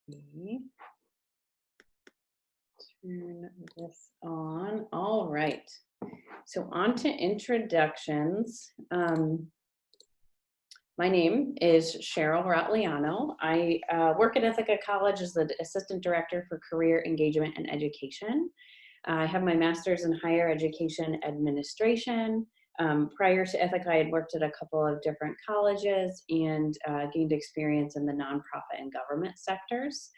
me turn this on. All right. So on to introductions. My name is Cheryl Rotyliano. I work at Ithaca College as the Assistant Director for Career Engagement and Education. I have my master's in higher education administration. Prior to Ithaca, I had worked at a couple of different colleges and gained experience in the nonprofit and government sectors.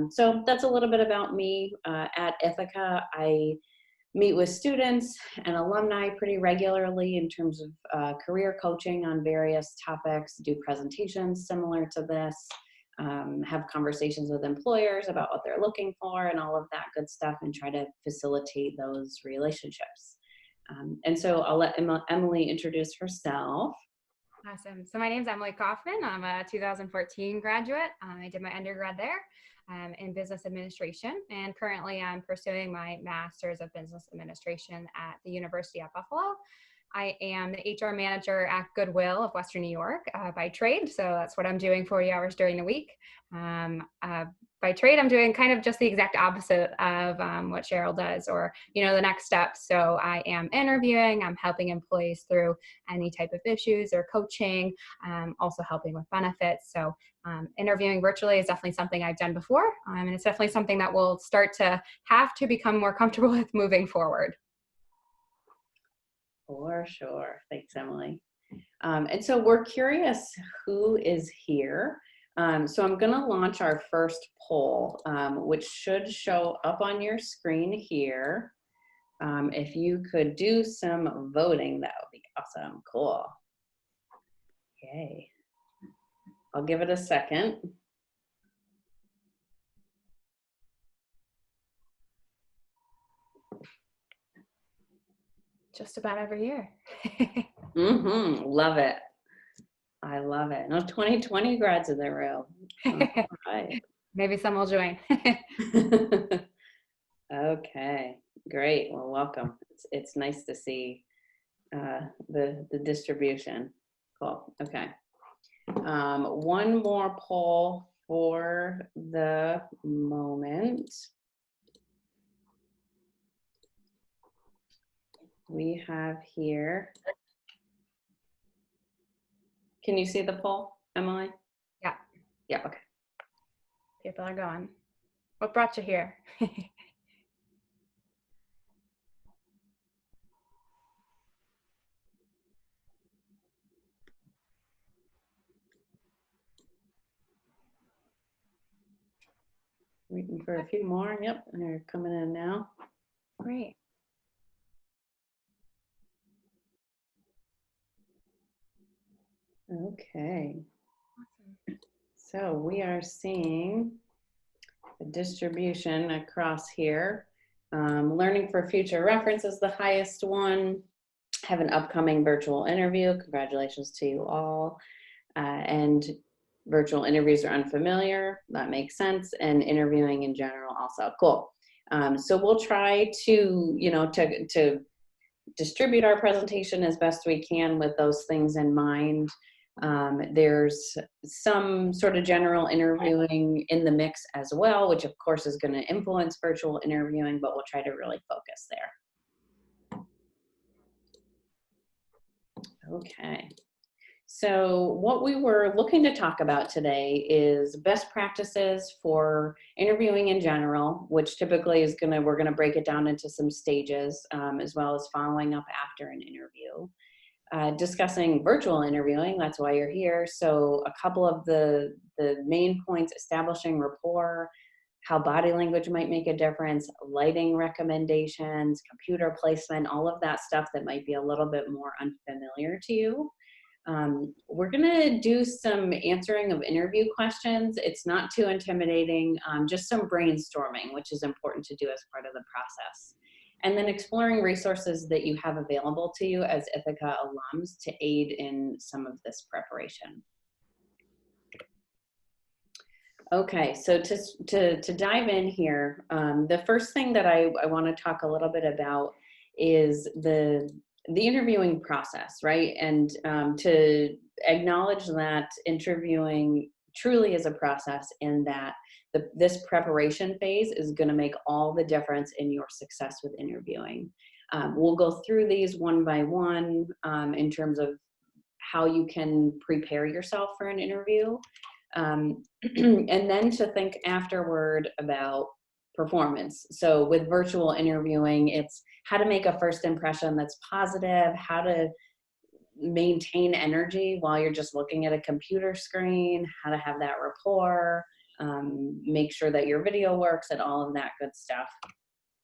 So that's a little bit about me. At Ithaca, I meet with students and alumni pretty regularly in terms of career coaching on various topics, do presentations similar to this, have conversations with employers about what they're looking for and all of that good stuff, and try to facilitate those relationships. And so I'll let Emily introduce herself. Awesome. So my name is Emily Kaufmann. I'm a 2014 graduate. I did my undergrad there in business administration, and currently I'm pursuing my master's of business administration at the University at Buffalo. I am the HR manager at Goodwill of Western New York by trade, so that's what I'm doing 40 hours during the week. By trade, I'm doing kind of just the exact opposite of what Cheryl does, or the next step. So I am interviewing, I'm helping employees through any type of issues or coaching, also helping with benefits. So interviewing virtually is definitely something I've done before, and it's definitely something that we'll start to have to become more comfortable with moving forward. For sure. Thanks, Emily. And so we're curious who is here. So I'm going to launch our first poll, which should show up on your screen here. If you could do some voting, that would be awesome. Cool. Yay. I'll give it a second. Just about every year. Love it. I love it. No 2020 grads in the room. All right. Maybe some will join. Okay, great. Well, welcome. It's nice to see the distribution. Cool. Okay. One more poll for the moment. We have here. Can you see the poll, Emily? Yeah. Yeah, okay. People are going. What brought you here? Waiting for a few more. Yep, they're coming in now. Great. Okay. Awesome. So we are seeing the distribution across here. Learning for future reference is the highest one. Have an upcoming virtual interview. Congratulations to you all. And virtual interviews are unfamiliar. That makes sense. And interviewing in general also. Cool. So we'll try to, to distribute our presentation as best we can with those things in mind. There's some sort of general interviewing in the mix as well, which of course is going to influence virtual interviewing, but we'll try to really focus there. Okay. So what we were looking to talk about today is best practices for interviewing in general, which typically is we're going to break it down into some stages, as well as following up after an interview. Discussing virtual interviewing, that's why you're here. So a couple of the main points: establishing rapport, how body language might make a difference, lighting recommendations, computer placement, all of that stuff that might be a little bit more unfamiliar to you. We're gonna do some answering of interview questions. It's not too intimidating, just some brainstorming, which is important to do as part of the process. And then exploring resources that you have available to you as Ithaca alums to aid in some of this preparation. Okay, so to dive in here, the first thing that I want to talk a little bit about is the interviewing process, right? And to acknowledge that interviewing truly is a process, in that this preparation phase is going to make all the difference in your success with interviewing. We'll go through these one by one in terms of how you can prepare yourself for an interview. And then to think afterward about performance. So with virtual interviewing, it's how to make a first impression that's positive, how to maintain energy while you're just looking at a computer screen, how to have that rapport, make sure that your video works and all of that good stuff.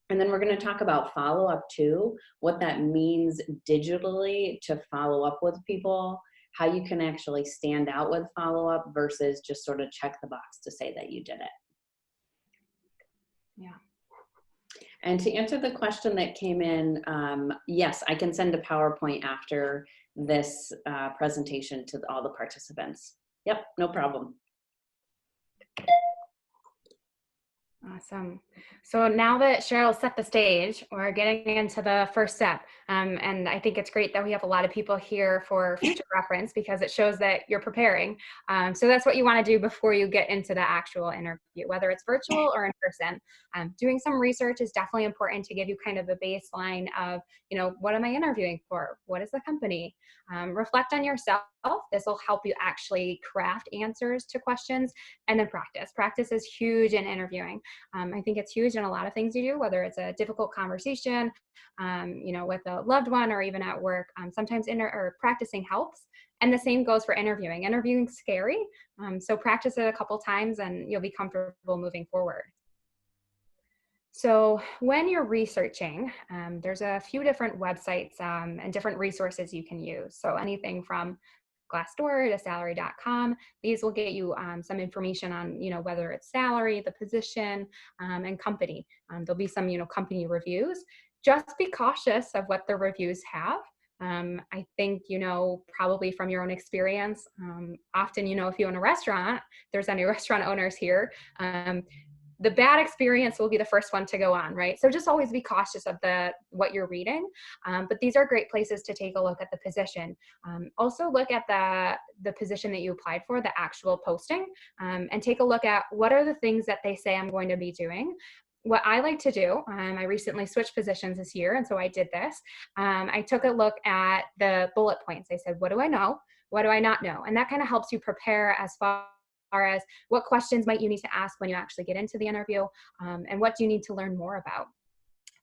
And then we're going to talk about follow-up too, what that means digitally to follow up with people, how you can actually stand out with follow-up versus just sort of check the box to say that you did it. Yeah. And to answer the question that came in, yes, I can send a PowerPoint after this presentation to all the participants. Yep, no problem. Awesome. So now that Cheryl set the stage, we're getting into the first step. And I think it's great that we have a lot of people here for future reference because it shows that you're preparing. So that's what you want to do before you get into the actual interview, whether it's virtual or in person. Doing some research is definitely important to give you kind of a baseline of, you know, what am I interviewing for? What is the company? Reflect on yourself. This will help you actually craft answers to questions, and then practice. Practice is huge in interviewing. I think it's huge in a lot of things you do, whether it's a difficult conversation, you know, with a loved one or even at work. Sometimes practicing helps. And the same goes for interviewing. Interviewing's scary. So practice it a couple times and you'll be comfortable moving forward. So when you're researching, there's a few different websites and different resources you can use. So anything from Glassdoor to salary.com. These will get you some information on, you know, whether it's salary, the position, and company. There'll be some, you know, company reviews. Just be cautious of what the reviews have. I think, you know, probably from your own experience, often, you know, if you own a restaurant, there's any restaurant owners here, the bad experience will be the first one to go on, right? So just always be cautious of what you're reading. But these are great places to take a look at the position. Also look at the position that you applied for, the actual posting, and take a look at what are the things that they say I'm going to be doing. What I like to do, I recently switched positions this year, and so I did this. I took a look at the bullet points. I said, what do I know? What do I not know? And that kind of helps you prepare as far as what questions might you need to ask when you actually get into the interview, and what do you need to learn more about.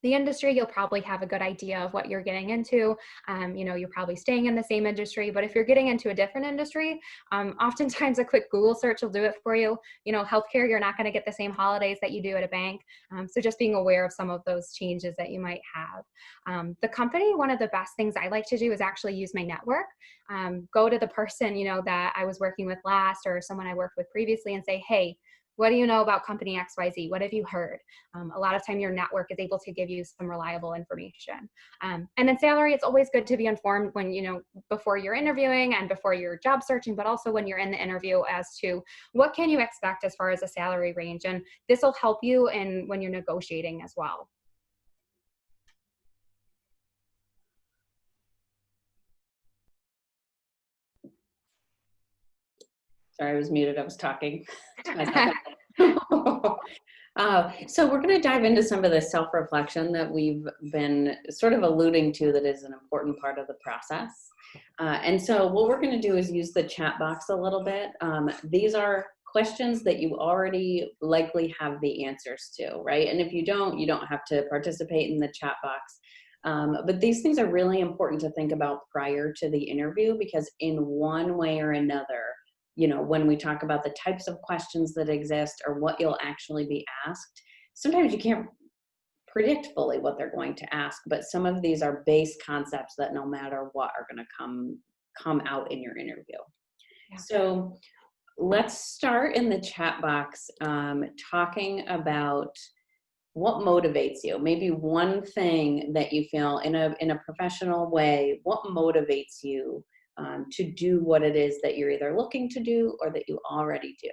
The industry, you'll probably have a good idea of what you're getting into. You know, you're probably staying in the same industry, but if you're getting into a different industry, oftentimes a quick Google search will do it for you. You know, healthcare, you're not going to get the same holidays that you do at a bank. So just being aware of some of those changes that you might have. The company, one of the best things I like to do is actually use my network. Go to the person, you know, that I was working with last or someone I worked with previously and say, hey, what do you know about company XYZ? What have you heard? A lot of time your network is able to give you some reliable information. And then salary, it's always good to be informed when, you know, before you're interviewing and before you're job searching, but also when you're in the interview as to what can you expect as far as a salary range. And this will help you when you're negotiating as well. Sorry, I was muted. I was talking to myself. So we're going to dive into some of the self-reflection that we've been sort of alluding to that is an important part of the process. And so what we're going to do is use the chat box a little bit. These are questions that you already likely have the answers to, right? And if you don't have to participate in the chat box. But these things are really important to think about prior to the interview, because in one way or another, you know, when we talk about the types of questions that exist or what you'll actually be asked, sometimes you can't predict fully what they're going to ask, but some of these are base concepts that no matter what are going to come out in your interview. Yeah. So let's start in the chat box talking about what motivates you. Maybe one thing that you feel in a professional way, what motivates you to do what it is that you're either looking to do or that you already do.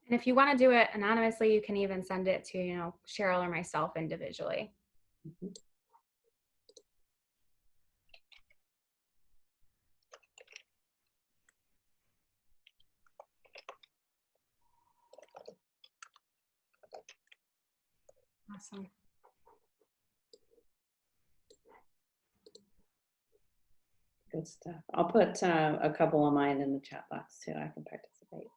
And if you want to do it anonymously, you can even send it to, you know, Cheryl or myself individually. Mm-hmm. Awesome. Good stuff. I'll put a couple of mine in the chat box too. I can participate.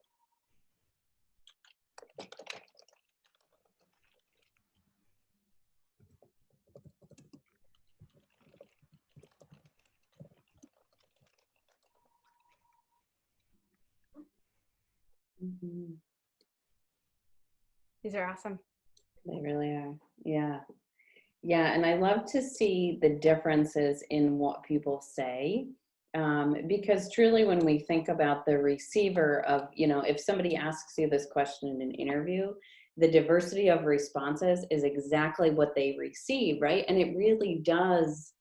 Mhm. These are awesome. They really are. Yeah. Yeah. And I love to see the differences in what people say. Because truly, when we think about the receiver of, if somebody asks you this question in an interview, the diversity of responses is exactly what they receive, right? And it really does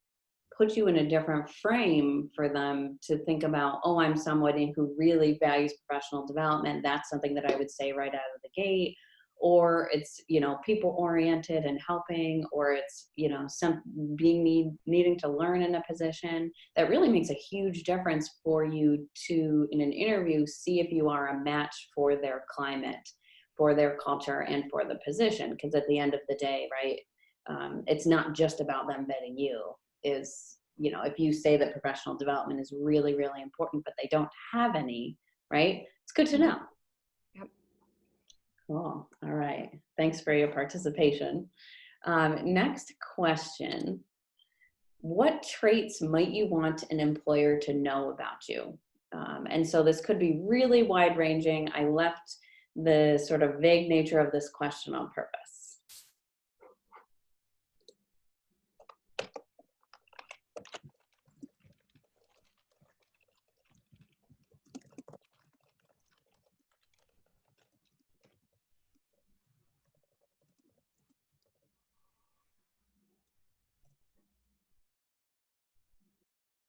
put you in a different frame for them to think about, oh, I'm somebody who really values professional development. That's something that I would say right out of the gate. Or it's, people oriented and helping, or it's, some needing to learn in a position. That really makes a huge difference for you to, in an interview, see if you are a match for their climate, for their culture, and for the position. Because at the end of the day, right, it's not just about them vetting you. Is, if you say that professional development is really, really important, but they don't have any, right? It's good to know. Yep. Cool. All right. Thanks for your participation. Next question. What traits might you want an employer to know about you? And so this could be really wide ranging. I left the sort of vague nature of this question on purpose.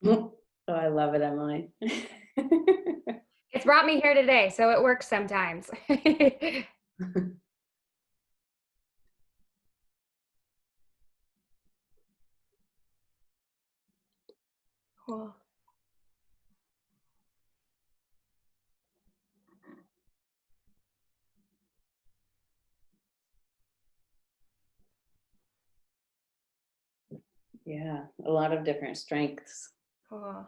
Oh, I love it, Emily. It's brought me here today, so it works sometimes. Cool. Yeah, a lot of different strengths. Cool.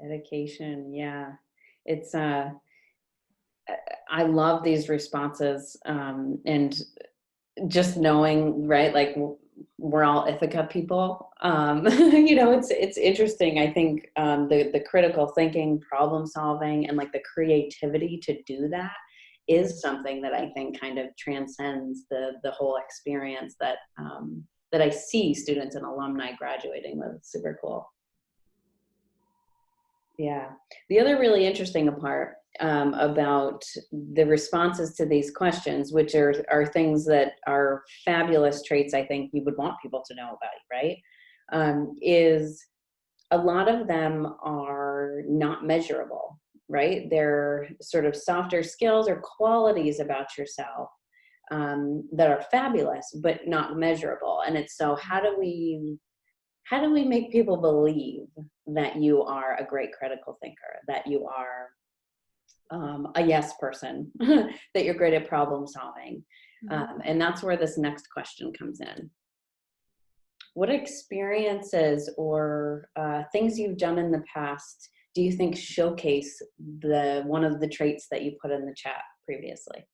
Dedication, yeah. It's I love these responses, and just knowing, right, like we're all Ithaca people. It's interesting. I think the critical thinking, problem solving, and like the creativity to do that is something that I think kind of transcends the whole experience that that I see students and alumni graduating with. It's super cool. Yeah. The other really interesting part about the responses to these questions, which are things that are fabulous traits I think you would want people to know about you, right? Is a lot of them are not measurable, right? They're sort of softer skills or qualities about yourself that are fabulous, but not measurable. And it's so how do we make people believe that you are a great critical thinker, that you are a yes person, that you're great at problem solving? And that's where this next question comes in. What experiences or things you've done in the past do you think showcase one of the traits that you put in the chat previously?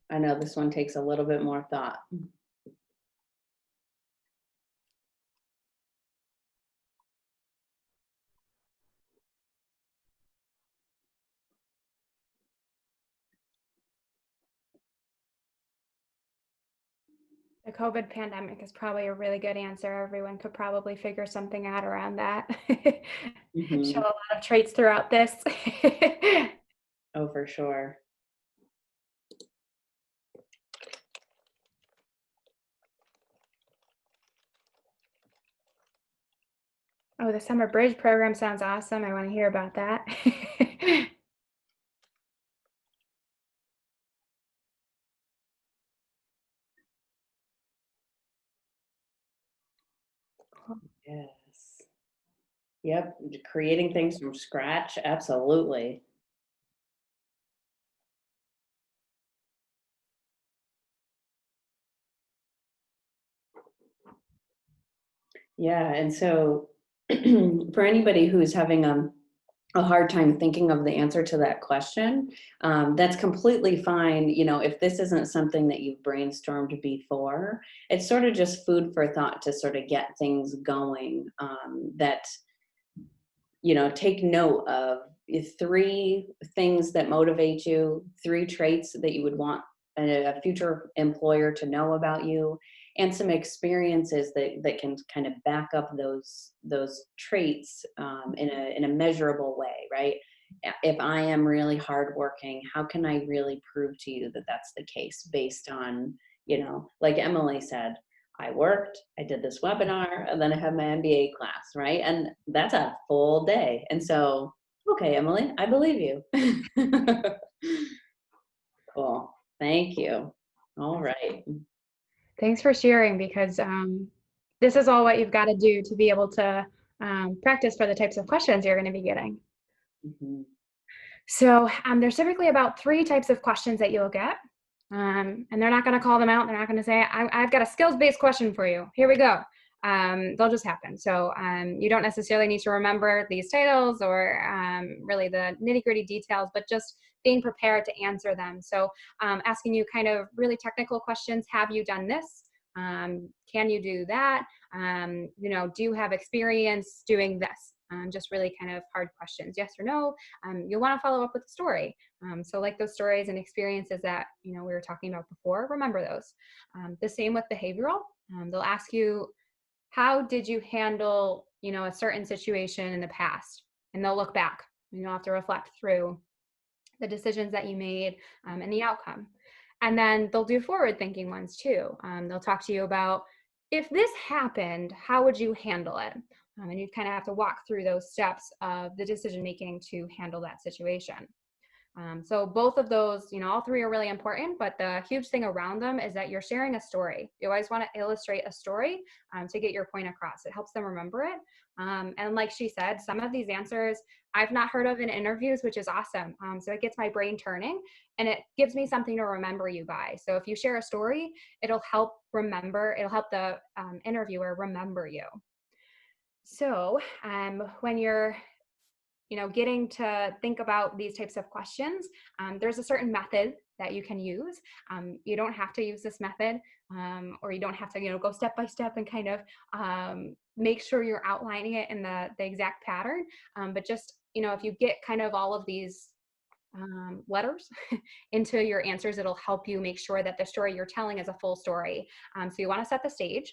I know this one takes a little bit more thought. The COVID pandemic is probably a really good answer. Everyone could probably figure something out around that. Show a lot of traits throughout this. Oh, for sure. Oh, the summer bridge program sounds awesome. I want to hear about that. Yes. Yep. Creating things from scratch. Absolutely. Yeah. And so for anybody who's having a hard time thinking of the answer to that question, that's completely fine. You know, if this isn't something that you've brainstormed before, it's sort of just food for thought to sort of get things going. That take note of three things that motivate you, three traits that you would want a future employer to know about you, and some experiences that can kind of back up those traits in a measurable way, right? If I am really hardworking, how can I really prove to you that that's the case based on, like Emily said, I worked, I did this webinar, and then I have my MBA class, right? And that's a full day. And so, okay, Emily, I believe you. Cool. Thank you. All right. Thanks for sharing because this is all what you've got to do to be able to practice for the types of questions you're going to be getting. Mhm. So there's typically about three types of questions that you'll get. And they're not going to call them out. They're not going to say, I've got a skills-based question for you. Here we go. They'll just happen. So you don't necessarily need to remember these titles or really the nitty-gritty details, but just being prepared to answer them. So asking you kind of really technical questions. Have you done this? Can you do that? Do you have experience doing this? Just really kind of hard questions, yes or no. You'll want to follow up with a story. So like those stories and experiences that, we were talking about before, remember those. The same with behavioral. They'll ask you, how did you handle, a certain situation in the past? And they'll look back. You'll have to reflect through the decisions that you made and the outcome. And then they'll do forward thinking ones too. They'll talk to you about, if this happened, how would you handle it? And you kind of have to walk through those steps of the decision making to handle that situation. So both of those, all three are really important, but the huge thing around them is that you're sharing a story. You always want to illustrate a story to get your point across. It helps them remember it. And like she said, some of these answers I've not heard of in interviews, which is awesome. So it gets my brain turning and it gives me something to remember you by. So if you share a story, it'll help the interviewer remember you. So when you're getting to think about these types of questions, there's a certain method that you can use. You don't have to use this method, or you don't have to, go step by step and kind of make sure you're outlining it in the exact pattern. But just, if you get kind of all of these letters into your answers, it'll help you make sure that the story you're telling is a full story. So you want to set the stage,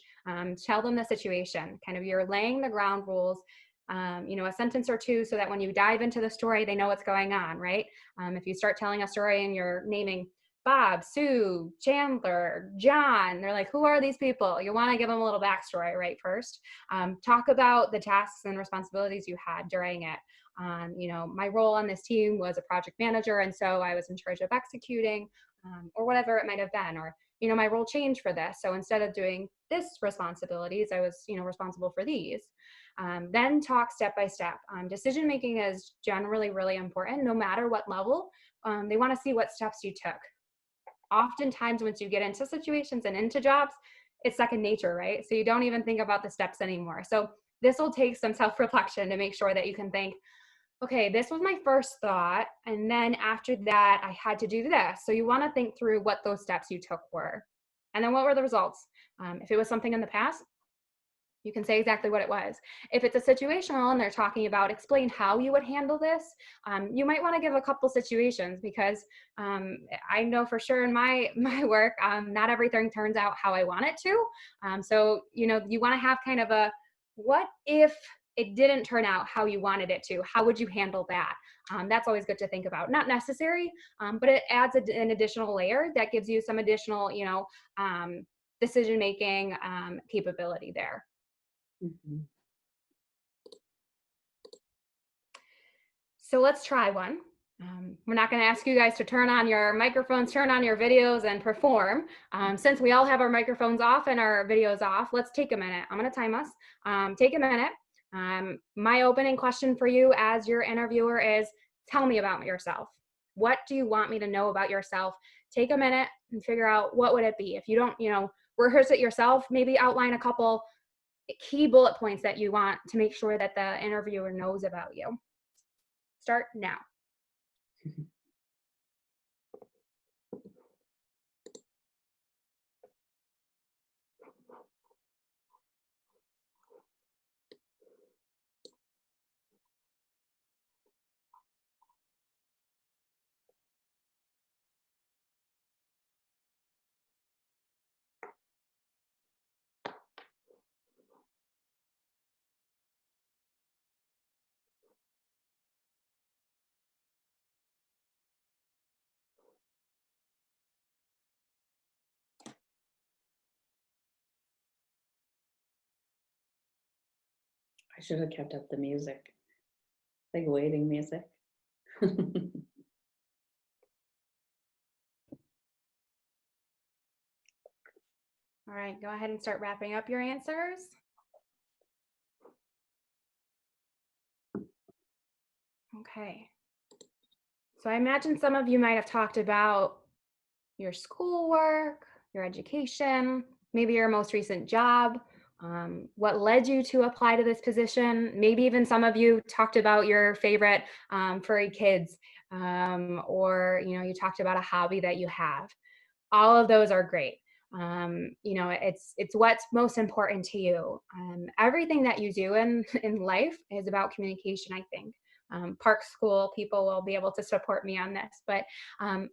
tell them the situation, kind of you're laying the ground rules, a sentence or two so that when you dive into the story, they know what's going on, right? If you start telling a story and you're naming Bob, Sue, Chandler, John, they're like, who are these people? You want to give them a little backstory, right? First, talk about the tasks and responsibilities you had during it. My role on this team was a project manager, and so I was in charge of executing, or whatever it might have been, or my role changed for this. So instead of doing this responsibilities, I was responsible for these. Then talk step by step. Decision making is generally really important, no matter what level. They want to see what steps you took. Oftentimes, once you get into situations and into jobs, it's second nature, right? So you don't even think about the steps anymore. So this will take some self-reflection to make sure that you can think, okay, this was my first thought. And then after that, I had to do this. So you want to think through what those steps you took were. And then what were the results? If it was something in the past, you can say exactly what it was. If it's a situational and they're talking about explain how you would handle this, you might want to give a couple situations because I know for sure in my work, not everything turns out how I want it to. So you want to have kind of a what if it didn't turn out how you wanted it to? How would you handle that? That's always good to think about. Not necessary, but it adds an additional layer that gives you some additional, decision making capability there. Mhm. So let's try one. We're not going to ask you guys to turn on your microphones, turn on your videos, and perform. Since we all have our microphones off and our videos off, let's take a minute. I'm going to time us. Take a minute. My opening question for you as your interviewer is, tell me about yourself. What do you want me to know about yourself? Take a minute and figure out what would it be. If you don't, rehearse it yourself, maybe outline a couple key bullet points that you want to make sure that the interviewer knows about you. Start now. I should have kept up the music, like waiting music. All right, go ahead and start wrapping up your answers. Okay. So I imagine some of you might have talked about your schoolwork, your education, maybe your most recent job, what led you to apply to this position. Maybe even some of you talked about your favorite furry kids, or you talked about a hobby that you have. All of those are great. It's what's most important to you. Everything that you do in life is about communication, I think. Park school people will be able to support me on this, but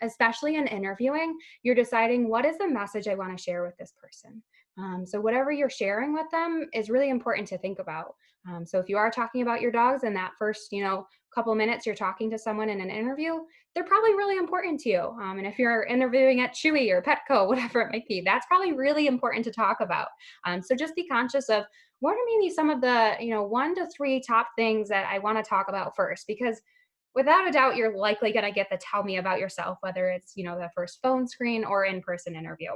especially in interviewing, you're deciding what is the message I want to share with this person. So whatever you're sharing with them is really important to think about. So if you are talking about your dogs in that first, couple minutes you're talking to someone in an interview, they're probably really important to you. And if you're interviewing at Chewy or Petco, whatever it might be, that's probably really important to talk about. So just be conscious of what are maybe some of the, 1 to 3 top things that I want to talk about first, because without a doubt, you're likely going to get the tell me about yourself, whether it's, the first phone screen or in-person interview.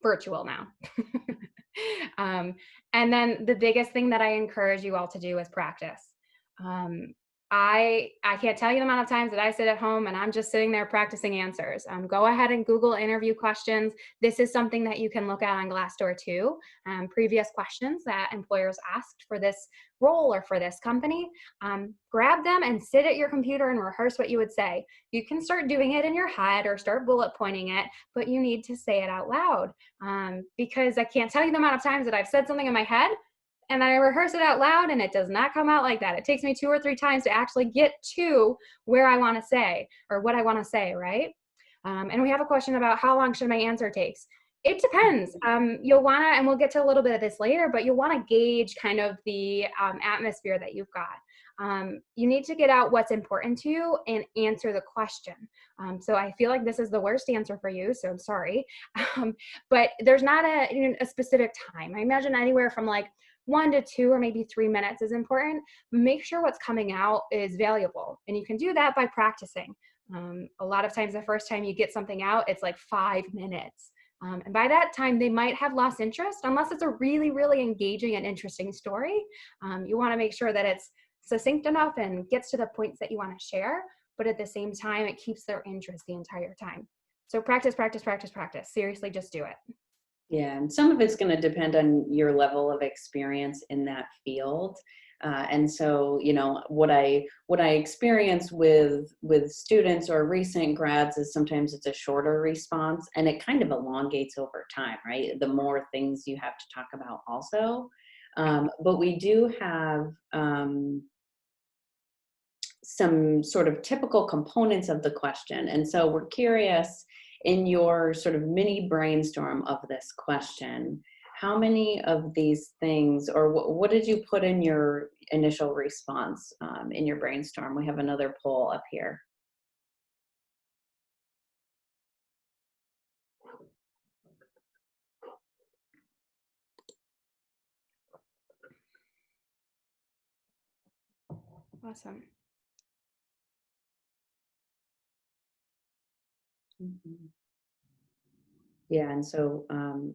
Virtual now. um, and then the biggest thing that I encourage you all to do is practice. Um, I can't tell you the amount of times that I sit at home and I'm just sitting there practicing answers. Go ahead and Google interview questions. This is something that you can look at on Glassdoor too. Previous questions that employers asked for this role or for this company. Grab them and sit at your computer and rehearse what you would say. You can start doing it in your head or start bullet pointing it, but you need to say it out loud. Because I can't tell you the amount of times that I've said something in my head and I rehearse it out loud and it does not come out like that. It takes me 2 or 3 times to actually get to where I want to say or what I want to say, right? And we have a question about how long should my answer take? It depends. You'll want to, and we'll get to a little bit of this later, but you'll want to gauge kind of the atmosphere that you've got. You need to get out what's important to you and answer the question. So I feel like this is the worst answer for you, so I'm sorry. But there's not a specific time. I imagine anywhere from like 1 to 2 or maybe 3 minutes is important. Make sure what's coming out is valuable. And you can do that by practicing. A lot of times, the first time you get something out, it's like 5 minutes. And by that time, they might have lost interest unless it's a really, really engaging and interesting story. You want to make sure that it's succinct enough and gets to the points that you want to share, but at the same time, it keeps their interest the entire time. So practice, practice, practice, practice. Seriously, just do it. Yeah, and some of it's going to depend on your level of experience in that field. And so, what I experience with students or recent grads is sometimes it's a shorter response, and it kind of elongates over time, right? The more things you have to talk about, also. But we do have some sort of typical components of the question, and so we're curious, in your sort of mini brainstorm of this question, how many of these things, or what did you put in your initial response in your brainstorm? We have another poll up here. Awesome. Mhm. Yeah, and so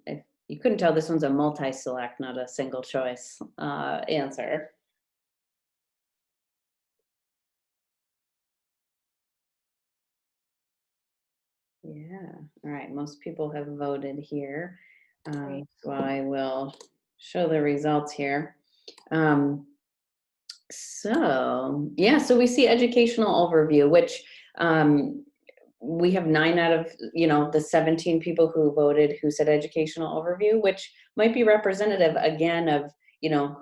if you couldn't tell, this one's a multi-select, not a single choice answer. Yeah. All right. Most people have voted here. Great. So I will show the results here. Um, yeah, so we see educational overview, which um, we have 9 out of, the 17 people who voted who said educational overview, which might be representative again of,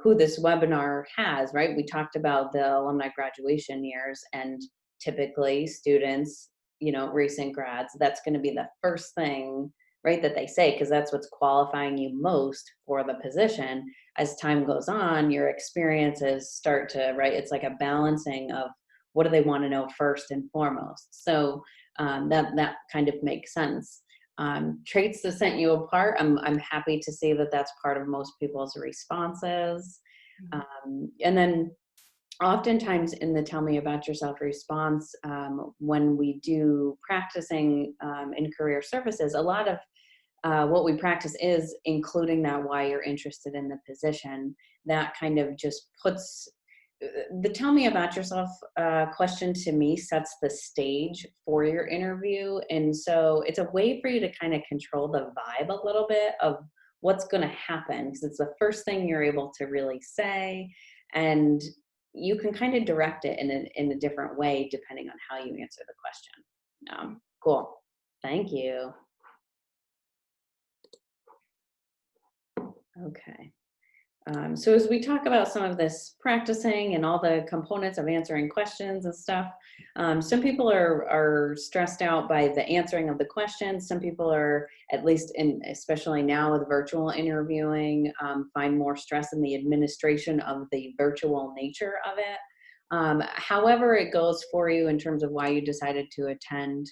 who this webinar has, right? We talked about the alumni graduation years, and typically students, recent grads, that's going to be the first thing, right, that they say, because that's what's qualifying you most for the position. As time goes on, your experiences start to, right, it's like a balancing of what do they want to know first and foremost. So that kind of makes sense. Traits that set you apart, I'm happy to see that that's part of most people's responses. Mhm. And then oftentimes in the tell me about yourself response, when we do practicing in career services, a lot of what we practice is including that why you're interested in the position. That kind of just puts the tell me about yourself question, to me, sets the stage for your interview. And so it's a way for you to kind of control the vibe a little bit of what's going to happen, because it's the first thing you're able to really say. And you can kind of direct it in a different way depending on how you answer the question. Cool. Thank you. Okay. So as we talk about some of this practicing and all the components of answering questions and stuff, some people are stressed out by the answering of the questions. Some people are, at least especially now with virtual interviewing, find more stress in the administration of the virtual nature of it. However it goes for you in terms of why you decided to attend,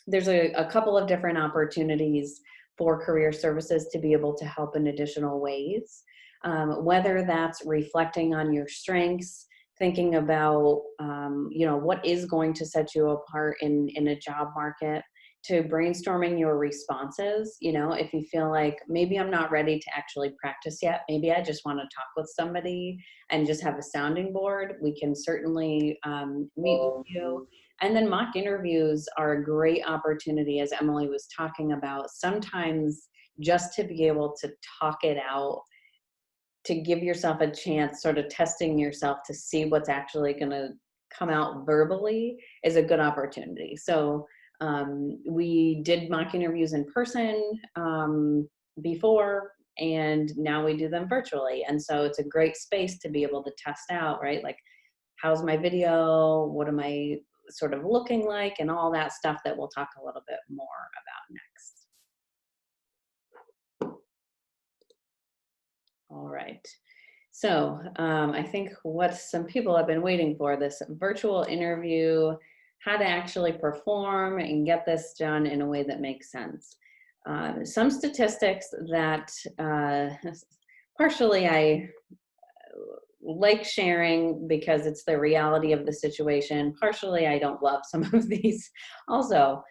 there's a couple of different opportunities for career services to be able to help in additional ways. Whether that's reflecting on your strengths, thinking about, what is going to set you apart in a job market, to brainstorming your responses. If you feel like maybe I'm not ready to actually practice yet, maybe I just want to talk with somebody and just have a sounding board, we can certainly meet with you. And then mock interviews are a great opportunity, as Emily was talking about, sometimes just to be able to talk it out, to give yourself a chance, sort of testing yourself to see what's actually going to come out verbally, is a good opportunity. So we did mock interviews in person before, and now we do them virtually. And so it's a great space to be able to test out, right? Like, how's my video? What am I sort of looking like? And all that stuff that we'll talk a little bit more about next. All right. So I think what some people have been waiting for, this virtual interview, how to actually perform and get this done in a way that makes sense. Some statistics that partially I like sharing because it's the reality of the situation. Partially I don't love some of these also,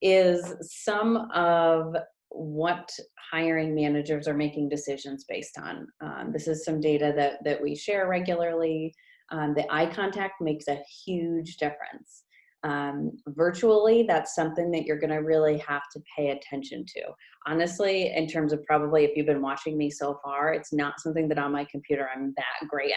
is some of what hiring managers are making decisions based on. This is some data that we share regularly. The eye contact makes a huge difference. Virtually, that's something that you're going to really have to pay attention to. Honestly, in terms of, probably, if you've been watching me so far, it's not something that on my computer I'm that great at.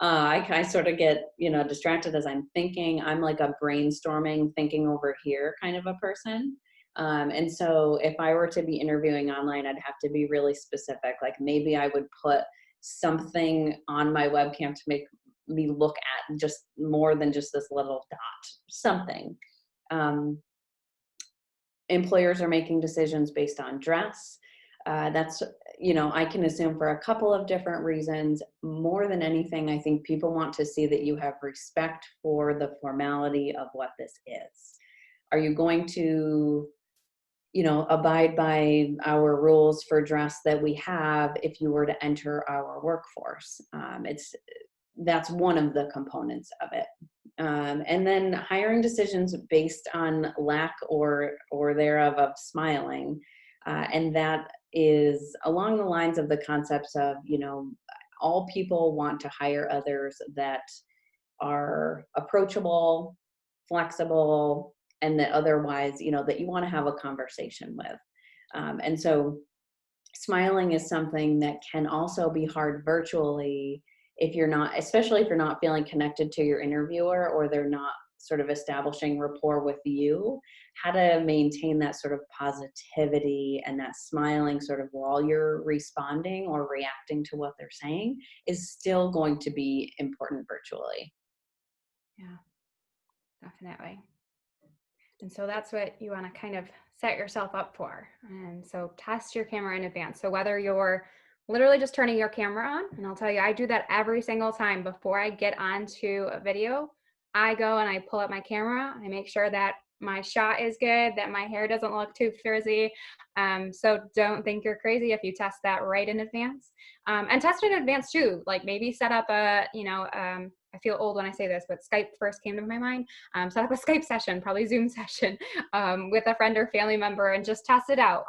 I sort of get, distracted as I'm thinking. I'm like a brainstorming, thinking over here kind of a person. And so if I were to be interviewing online, I'd have to be really specific. Like, maybe I would put something on my webcam to make me look at just more than just this little dot, something. Employers are making decisions based on dress. That's, I can assume for a couple of different reasons. More than anything, I think people want to see that you have respect for the formality of what this is. Are you going to, abide by our rules for dress that we have if you were to enter our workforce? That's one of the components of it. And then hiring decisions based on lack or thereof of smiling. And that is along the lines of the concepts of, all people want to hire others that are approachable, flexible, and that otherwise, that you want to have a conversation with. And so smiling is something that can also be hard virtually if you're not, especially if you're not feeling connected to your interviewer or they're not sort of establishing rapport with you. How to maintain that sort of positivity and that smiling sort of while you're responding or reacting to what they're saying is still going to be important virtually. Yeah, definitely. And so that's what you want to kind of set yourself up for. And so test your camera in advance. So whether you're literally just turning your camera on, and I'll tell you, I do that every single time before I get onto a video. I go and I pull up my camera. I make sure that my shot is good, that my hair doesn't look too frizzy. So don't think you're crazy if you test that right in advance. And test in advance too. Like maybe set up a, I feel old when I say this, but Skype first came to my mind. Set up a Skype session, probably Zoom session, with a friend or family member and just test it out.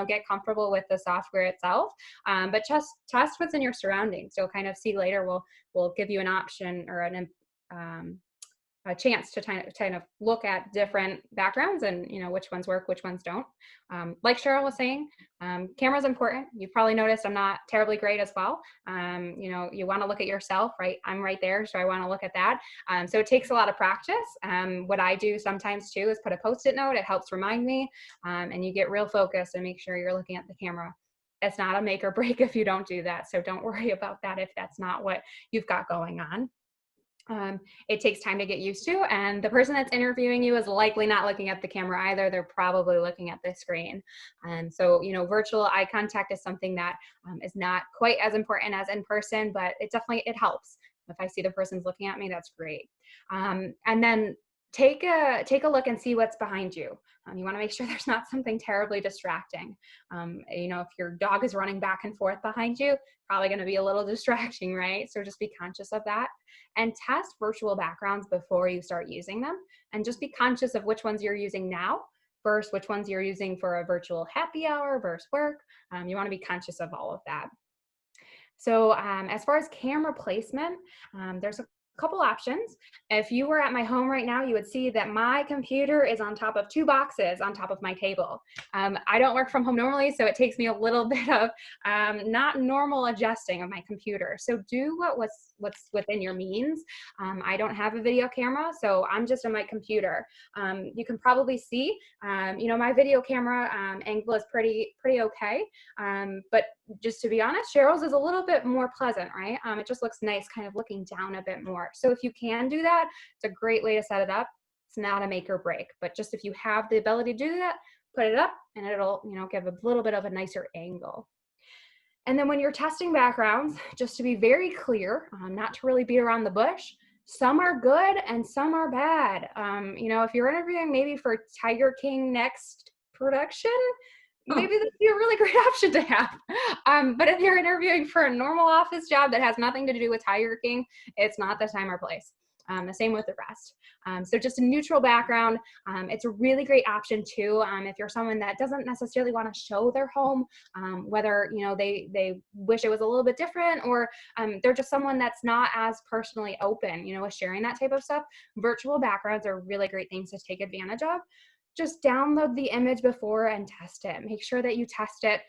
Get comfortable with the software itself, but just test what's in your surroundings. You'll kind of see later, we'll give you an option or a chance to kind of look at different backgrounds and, which ones work, which ones don't. Like Cheryl was saying, camera's important. You've probably noticed I'm not terribly great as well. You want to look at yourself, right? I'm right there, so I want to look at that. So it takes a lot of practice. What I do sometimes too is put a Post-it note. It helps remind me, and you get real focused and make sure you're looking at the camera. It's not a make or break if you don't do that. So don't worry about that if that's not what you've got going on. It takes time to get used to, and the person that's interviewing you is likely not looking at the camera either. They're probably looking at the screen. And so, virtual eye contact is something that is not quite as important as in person, but it helps. If I see the person's looking at me, that's great. And then take a look and see what's behind you. You want to make sure there's not something terribly distracting. If your dog is running back and forth behind you, probably going to be a little distracting, right? So just be conscious of that. And test virtual backgrounds before you start using them. And just be conscious of which ones you're using now versus which ones you're using for a virtual happy hour versus work. You want to be conscious of all of that. So as far as camera placement, there's a couple options. If you were at my home right now, you would see that my computer is on top of two boxes on top of my table. I don't work from home normally, so it takes me a little bit of not normal adjusting of my computer. So do what's within your means. I don't have a video camera, so I'm just on my computer. You can probably see, my video camera angle is pretty okay. But just to be honest, Cheryl's is a little bit more pleasant, right? It just looks nice kind of looking down a bit more. So if you can do that, it's a great way to set it up. It's not a make or break, but just if you have the ability to do that, put it up and it'll, give a little bit of a nicer angle. And then when you're testing backgrounds, just to be very clear, not to really beat around the bush, some are good and some are bad. If you're interviewing maybe for Tiger King next production, maybe this would be a really great option to have. But if you're interviewing for a normal office job that has nothing to do with Tiger King, it's not the time or place. The same with the rest. So just a neutral background. It's a really great option too. If you're someone that doesn't necessarily want to show their home, whether they wish it was a little bit different, or they're just someone that's not as personally open, with sharing that type of stuff. Virtual backgrounds are really great things to take advantage of. Just download the image before and test it. Make sure that you test it.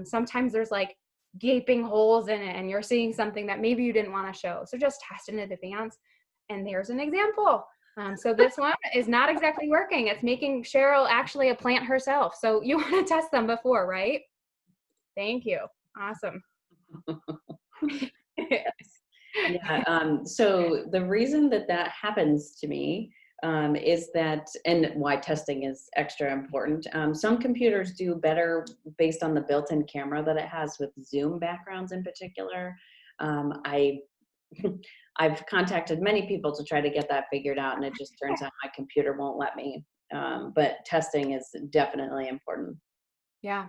Sometimes there's like gaping holes in it and you're seeing something that maybe you didn't want to show. So just test it in advance. And there's an example. So this one is not exactly working. It's making Cheryl actually a plant herself. So you want to test them before, right? Thank you. Awesome. Yeah. So the reason that happens to me is that, and why testing is extra important. Some computers do better based on the built-in camera that it has with Zoom backgrounds in particular. I've contacted many people to try to get that figured out, and it just turns out my computer won't let me. But testing is definitely important. Yeah.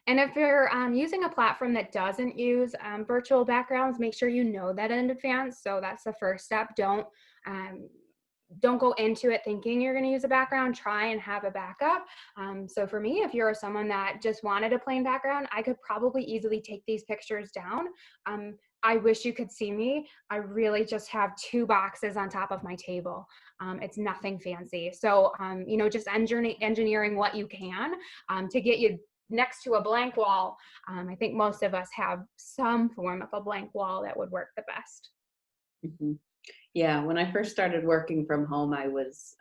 And if you're using a platform that doesn't use virtual backgrounds, make sure you know that in advance. So that's the first step. Don't don't go into it thinking you're going to use a background. Try and have a backup. So for me, if you're someone that just wanted a plain background, I could probably easily take these pictures down. I wish you could see me. I really just have 2 boxes on top of my table. It's nothing fancy. So, just engineering what you can to get you next to a blank wall. I think most of us have some form of a blank wall that would work the best. Mhm. Yeah, when I first started working from home, I was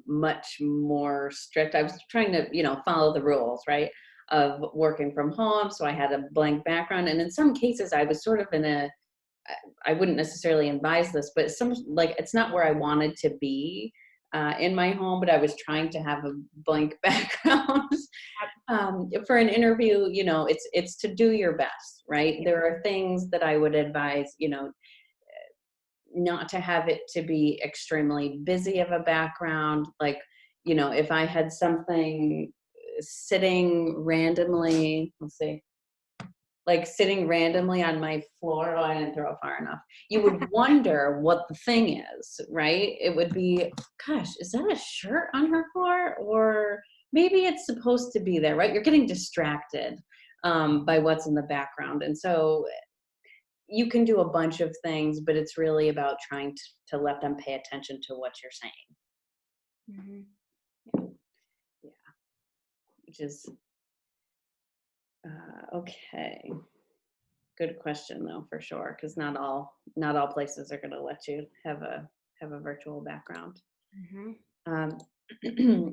much more strict. I was trying to, follow the rules, right, of working from home. So I had a blank background, and in some cases, I was sort of in a. I wouldn't necessarily advise this, but it's not where I wanted to be in my home. But I was trying to have a blank background for an interview. It's to do your best, right? There are things that I would advise, not to have it to be extremely busy of a background. Like, if I had something sitting randomly, let's see, like sitting randomly on my floor, oh, I didn't throw it far enough. You would wonder what the thing is, right? It would be, gosh, is that a shirt on her floor? Or maybe it's supposed to be there, right? You're getting distracted by what's in the background. And so you can do a bunch of things, but it's really about trying to let them pay attention to what you're saying. Mm-hmm. Yeah, which is okay. Good question though, for sure, because not all places are going to let you have a virtual background. Mm-hmm.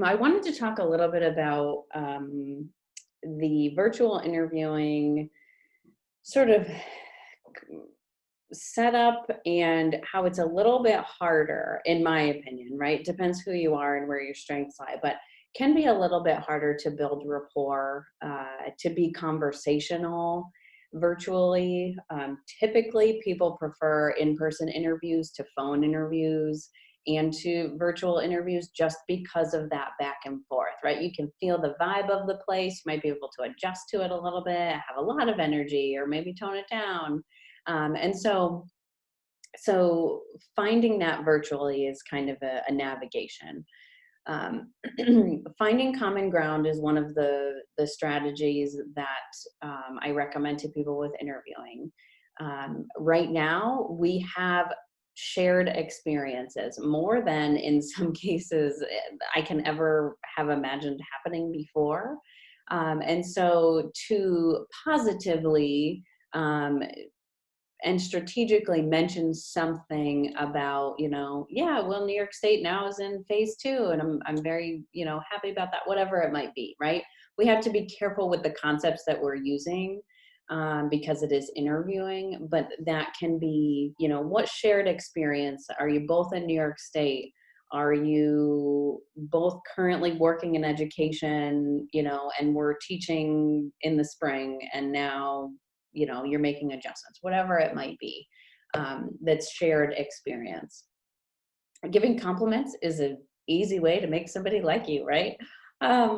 I wanted to talk a little bit about the virtual interviewing sort of setup and how it's a little bit harder, in my opinion, right? Depends who you are and where your strengths lie, but can be a little bit harder to build rapport, to be conversational virtually. Typically, people prefer in-person interviews to phone interviews and to virtual interviews just because of that back and forth, right? You can feel the vibe of the place. You might be able to adjust to it a little bit, have a lot of energy, or maybe tone it down. And so finding that virtually is kind of a navigation. Finding common ground is one of the strategies that I recommend to people with interviewing. Right now, we have shared experiences more than in some cases I can ever have imagined happening before. And so to positively and strategically mention something about, yeah, well, New York State now is in phase 2, and I'm very, happy about that, whatever it might be, right? We have to be careful with the concepts that we're using because it is interviewing, but that can be, what shared experience are you both in New York State? Are you both currently working in education, and we're teaching in the spring, and now you're making adjustments, whatever it might be, that's shared experience. Giving compliments is an easy way to make somebody like you, right?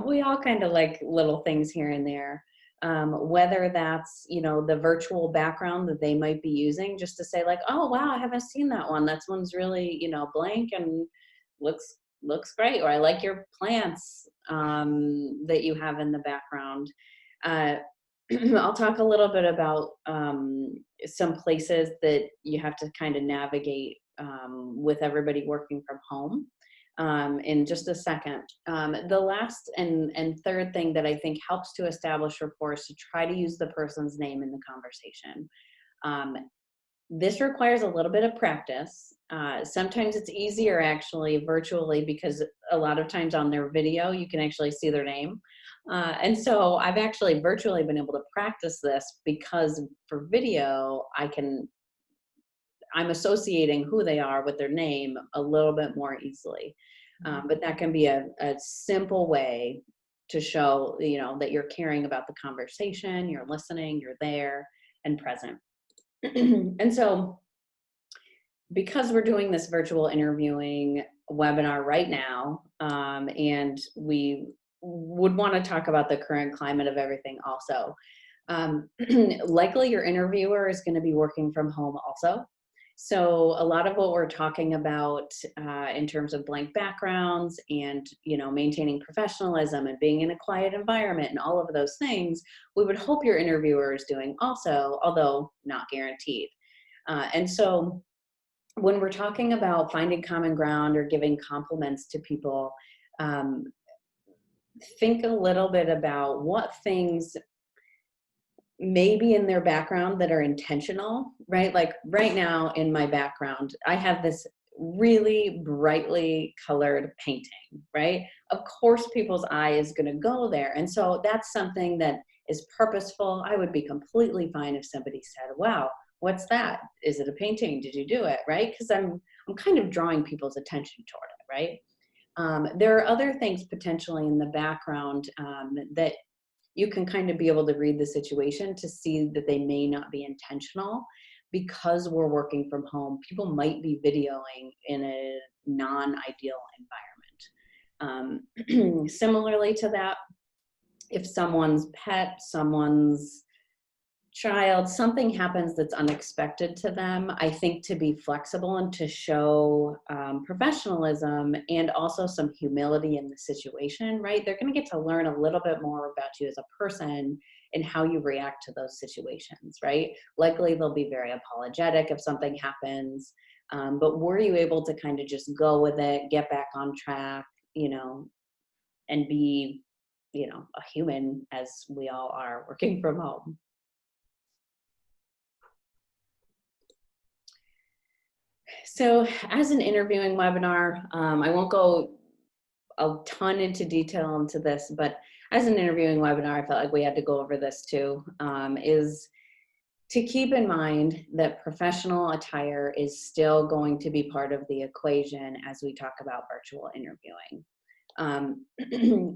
We all kind of like little things here and there. Whether that's, the virtual background that they might be using, just to say like, oh, wow, I haven't seen that one. That one's really, blank and looks great. Or I like your plants that you have in the background. I'll talk a little bit about some places that you have to kind of navigate with everybody working from home in just a second. The last and third thing that I think helps to establish rapport is to try to use the person's name in the conversation. This requires a little bit of practice. Sometimes it's easier actually virtually because a lot of times on their video, you can actually see their name. And so I've actually virtually been able to practice this because for video, I'm associating who they are with their name a little bit more easily. But that can be a simple way to show, that you're caring about the conversation, you're listening, you're there and present. And so because we're doing this virtual interviewing webinar right now, and we would want to talk about the current climate of everything also, likely your interviewer is going to be working from home also. So a lot of what we're talking about in terms of blank backgrounds and, maintaining professionalism and being in a quiet environment and all of those things, we would hope your interviewer is doing also, although not guaranteed. And so when we're talking about finding common ground or giving compliments to people, um, think a little bit about what things maybe in their background that are intentional, right? Like right now in my background, I have this really brightly colored painting, right? Of course, people's eye is going to go there. And so that's something that is purposeful. I would be completely fine if somebody said, wow, what's that? Is it a painting? Did you do it? Right? Because I'm kind of drawing people's attention toward it, right? There are other things potentially in the background that you can kind of be able to read the situation to see that they may not be intentional. Because we're working from home, people might be videoing in a non-ideal environment. Similarly to that, if someone's pet, someone's child, something happens that's unexpected to them, I think to be flexible and to show professionalism and also some humility in the situation, right? They're going to get to learn a little bit more about you as a person and how you react to those situations, right? Likely they'll be very apologetic if something happens, but were you able to kind of just go with it, get back on track, and be, a human as we all are working from home. So as an interviewing webinar, I won't go a ton into detail into this, but as an interviewing webinar, I felt like we had to go over this too, is to keep in mind that professional attire is still going to be part of the equation as we talk about virtual interviewing.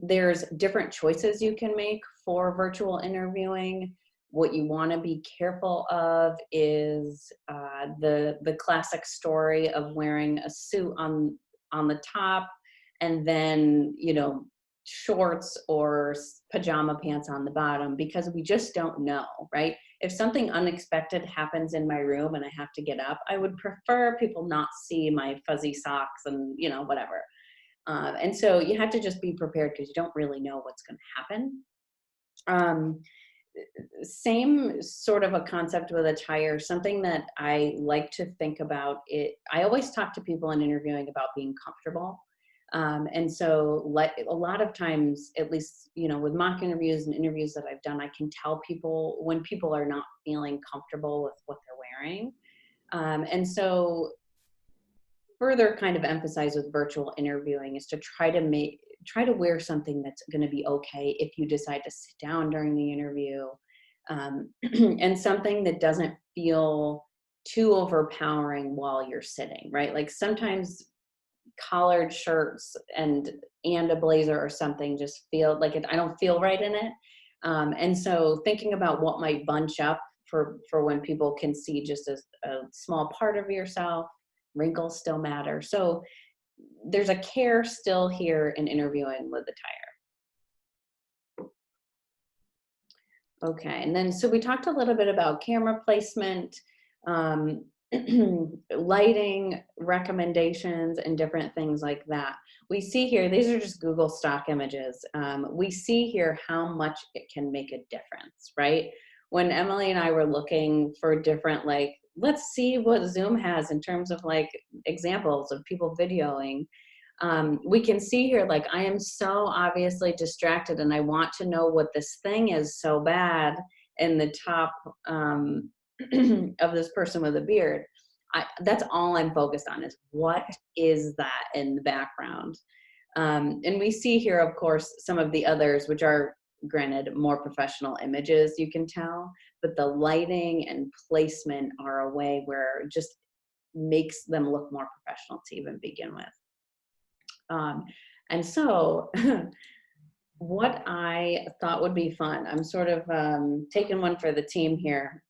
There's different choices you can make for virtual interviewing. What you want to be careful of is the classic story of wearing a suit on the top and then shorts or pajama pants on the bottom, because we just don't know, right? If something unexpected happens in my room and I have to get up, I would prefer people not see my fuzzy socks and whatever. And so you have to just be prepared because you don't really know what's going to happen. Same sort of a concept with attire, something that I like to think about it. I always talk to people in interviewing about being comfortable. And so like a lot of times, at least, with mock interviews and interviews that I've done, I can tell people when people are not feeling comfortable with what they're wearing. And so further kind of emphasize with virtual interviewing is to try to wear something that's going to be okay if you decide to sit down during the interview, and something that doesn't feel too overpowering while you're sitting, right? Like sometimes collared shirts and a blazer or something just feel like I don't feel right in it. And so thinking about what might bunch up for when people can see just a small part of yourself. Wrinkles still matter. So there's a care still here in interviewing with attire. Okay, and then so we talked a little bit about camera placement, lighting recommendations, and different things like that. We see here, these are just Google stock images. We see here how much it can make a difference, right? When Emily and I were looking for different, let's see what Zoom has in terms of examples of people videoing. We can see here, I am so obviously distracted and I want to know what this thing is so bad in the top of this person with a beard. That's all I'm focused on is what is that in the background. And we see here, of course, some of the others, which are granted more professional images, you can tell, but the lighting and placement are a way where it just makes them look more professional to even begin with. And so what I thought would be fun, I'm sort of taking one for the team here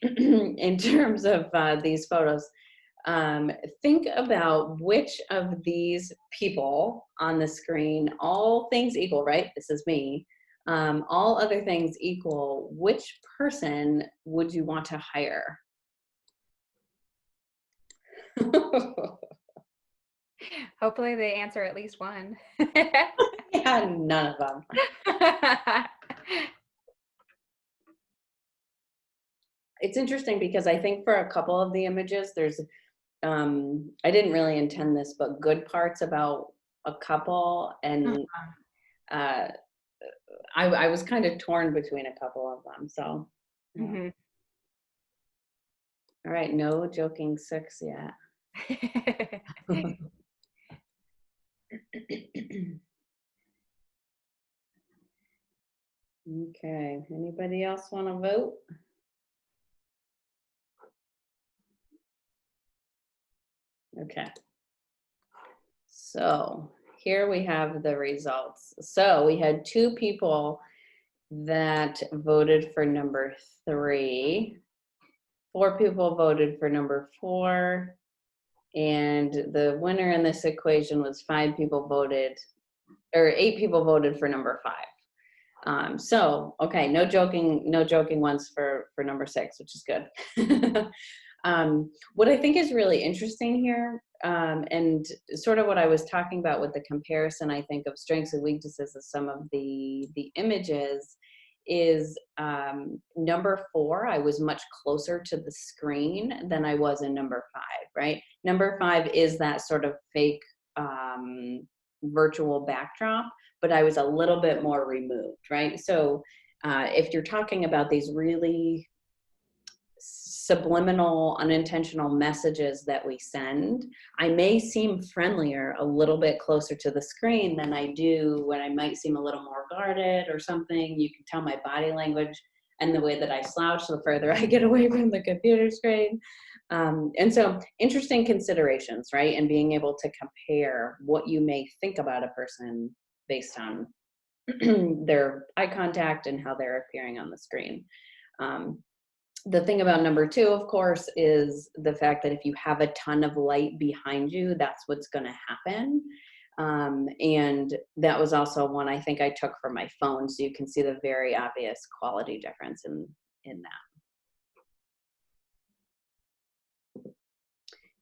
in terms of these photos. Think about which of these people on the screen, all things equal, right? This is me. All other things equal, which person would you want to hire? Hopefully they answer at least one. Yeah, none of them. It's interesting because I think for a couple of the images, there's, I didn't really intend this, but good parts about a couple, and uh, I was kind of torn between a couple of them. So, yeah. Mhm. All right, no joking 6 yet. Okay, anybody else want to vote? Okay. So here we have the results. So we had 2 people that voted for number 3. 4 people voted for number 4. And the winner in this equation was 5 people voted, or 8 people voted for number 5. So, okay, no joking ones for number 6, which is good. What I think is really interesting here, and sort of what I was talking about with the comparison, I think, of strengths and weaknesses of some of the images is, number 4, I was much closer to the screen than I was in number 5, right? Number 5 is that sort of fake, virtual backdrop, but I was a little bit more removed, right? So if you're talking about these really subliminal, unintentional messages that we send, I may seem friendlier a little bit closer to the screen than I do when I might seem a little more guarded or something. You can tell my body language and the way that I slouch the further I get away from the computer screen. And so interesting considerations, right? And being able to compare what you may think about a person based on their eye contact and how they're appearing on the screen. Um, the thing about number 2, of course, is the fact that if you have a ton of light behind you, that's what's going to happen. And that was also one I think I took for my phone, so you can see the very obvious quality difference in that.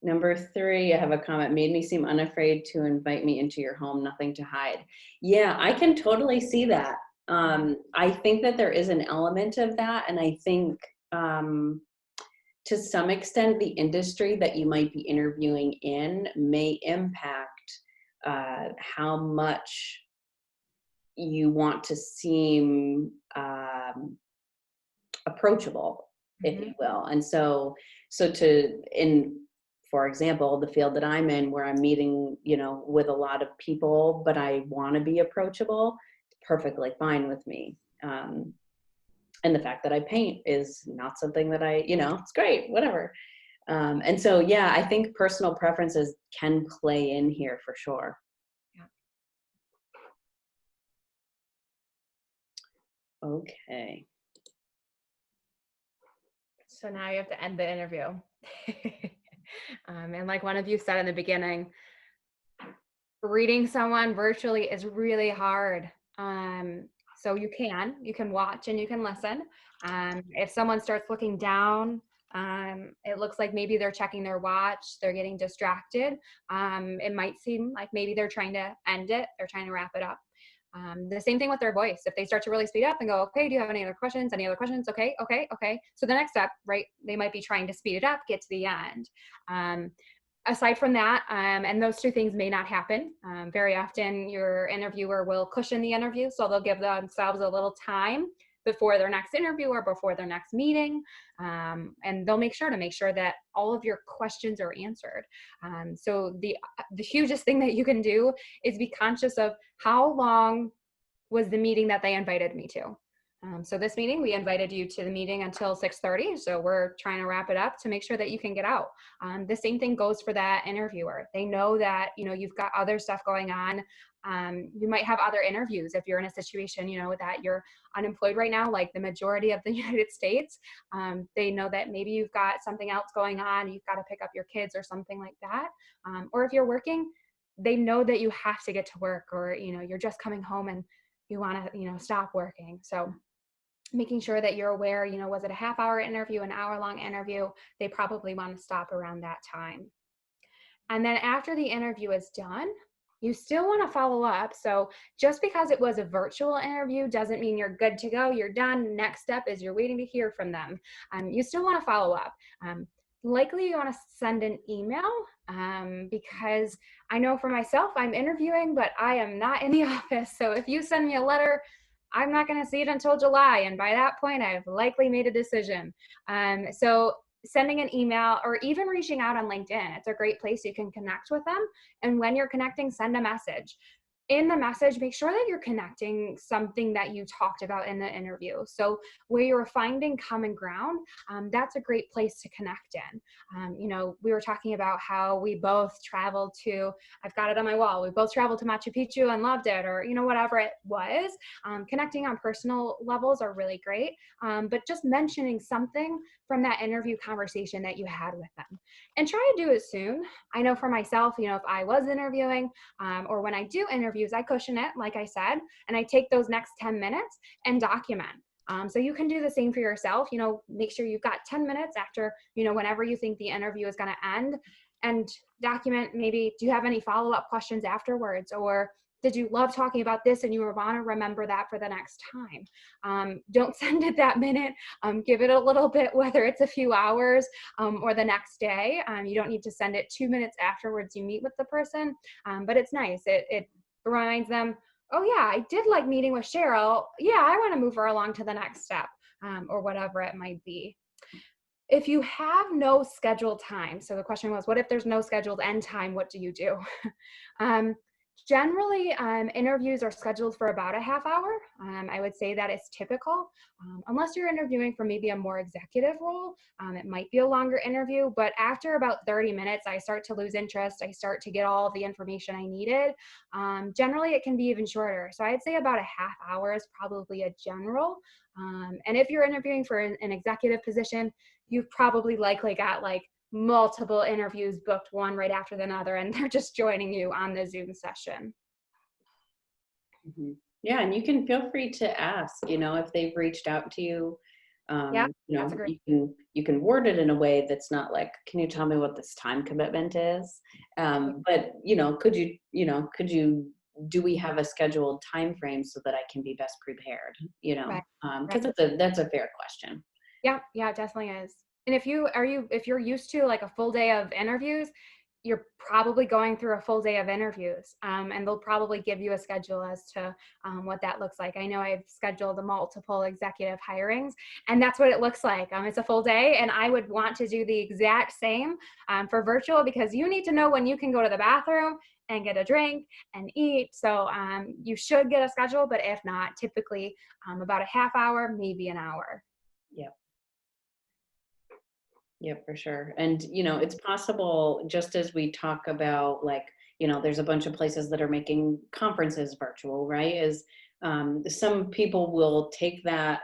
Number 3, I have a comment, made me seem unafraid to invite me into your home, nothing to hide. Yeah, I can totally see that. I think that there is an element of that, and I think to some extent, the industry that you might be interviewing in may impact how much you want to seem approachable, if you will. And so for example, the field that I'm in, where I'm meeting, with a lot of people, but I want to be approachable, perfectly fine with me. And the fact that I paint is not something that it's great, whatever. And so, yeah, I think personal preferences can play in here for sure. Yeah. Okay. So now you have to end the interview. And like one of you said in the beginning, reading someone virtually is really hard. So you can watch and you can listen. If someone starts looking down, it looks like maybe they're checking their watch, they're getting distracted. It might seem like maybe they're trying to end it, they're trying to wrap it up. The same thing with their voice. If they start to really speed up and go, okay, do you have any other questions? Any other questions? Okay, okay, okay. So the next step, right, they might be trying to speed it up, get to the end. Aside from that, and those 2 things may not happen. Very often your interviewer will cushion the interview, so they'll give themselves a little time before their next interview or before their next meeting, and they'll make sure that all of your questions are answered. So the hugest thing that you can do is be conscious of how long was the meeting that they invited me to. So this meeting, we invited you to the meeting until 6:30. So we're trying to wrap it up to make sure that you can get out. The same thing goes for that interviewer. They know that, you've got other stuff going on. You might have other interviews if you're in a situation, that you're unemployed right now, like the majority of the United States. They know that maybe you've got something else going on. You've got to pick up your kids or something like that. Or if you're working, they know that you have to get to work, or, you're just coming home and you want to, stop working. So making sure that you're aware, was it a half-hour interview, an hour-long interview? They probably want to stop around that time. And then after the interview is done, you still want to follow up. So just because it was a virtual interview doesn't mean you're good to go. You're done. Next step is you're waiting to hear from them. You still want to follow up. Likely you want to send an email because I know for myself, I'm interviewing, but I am not in the office. So if you send me a letter, I'm not going to see it until July. And by that point, I've likely made a decision. So sending an email or even reaching out on LinkedIn, it's a great place you can connect with them. And when you're connecting, send a message. In the message, make sure that you're connecting something that you talked about in the interview. So where you're finding common ground, that's a great place to connect in. We were talking about how we both traveled to, I've got it on my wall, we both traveled to Machu Picchu and loved it, or, whatever it was. Connecting on personal levels are really great, but just mentioning something from that interview conversation that you had with them. And try to do it soon. I know for myself, if I was interviewing, or when I do interviews, I cushion it, like I said, and I take those next 10 minutes and document. So you can do the same for yourself, make sure you've got 10 minutes after, whenever you think the interview is going to end, and document maybe, do you have any follow-up questions afterwards? Or did you love talking about this and you want to remember that for the next time? Don't send it that minute. Give it a little bit, whether it's a few hours or the next day. You don't need to send it 2 minutes afterwards you meet with the person, but it's nice. It reminds them, oh yeah, I did like meeting with Cheryl. Yeah, I want to move her along to the next step, or whatever it might be. If you have no scheduled time, so the question was, what if there's no scheduled end time? What do you do? Generally, interviews are scheduled for about a half hour. I would say that is typical, unless you're interviewing for maybe a more executive role. It might be a longer interview, but after about 30 minutes, I start to lose interest. I start to get all of the information I needed. Generally, it can be even shorter. So I'd say about a half hour is probably a general. And if you're interviewing for an executive position, you've probably likely got like multiple interviews booked, one right after another, and they're just joining you on the Zoom session. Mm-hmm. Yeah, and you can feel free to ask, if they've reached out to you. Yeah, that's a great. You can word it in a way that's not like, can you tell me what this time commitment is? But do we have a scheduled time frame so that I can be best prepared? Right. Because that's a fair question. Yeah, it definitely is. And if you're used to like a full day of interviews, you're probably going through a full day of interviews, and they'll probably give you a schedule as to what that looks like. I know I've scheduled multiple executive hirings, and that's what it looks like. It's a full day, and I would want to do the exact same for virtual, because you need to know when you can go to the bathroom and get a drink and eat. So you should get a schedule, but if not, typically about a half hour, maybe an hour. Yep. Yep, for sure. And, it's possible, just as we talk about, like, there's a bunch of places that are making conferences virtual, right? Some people will take that,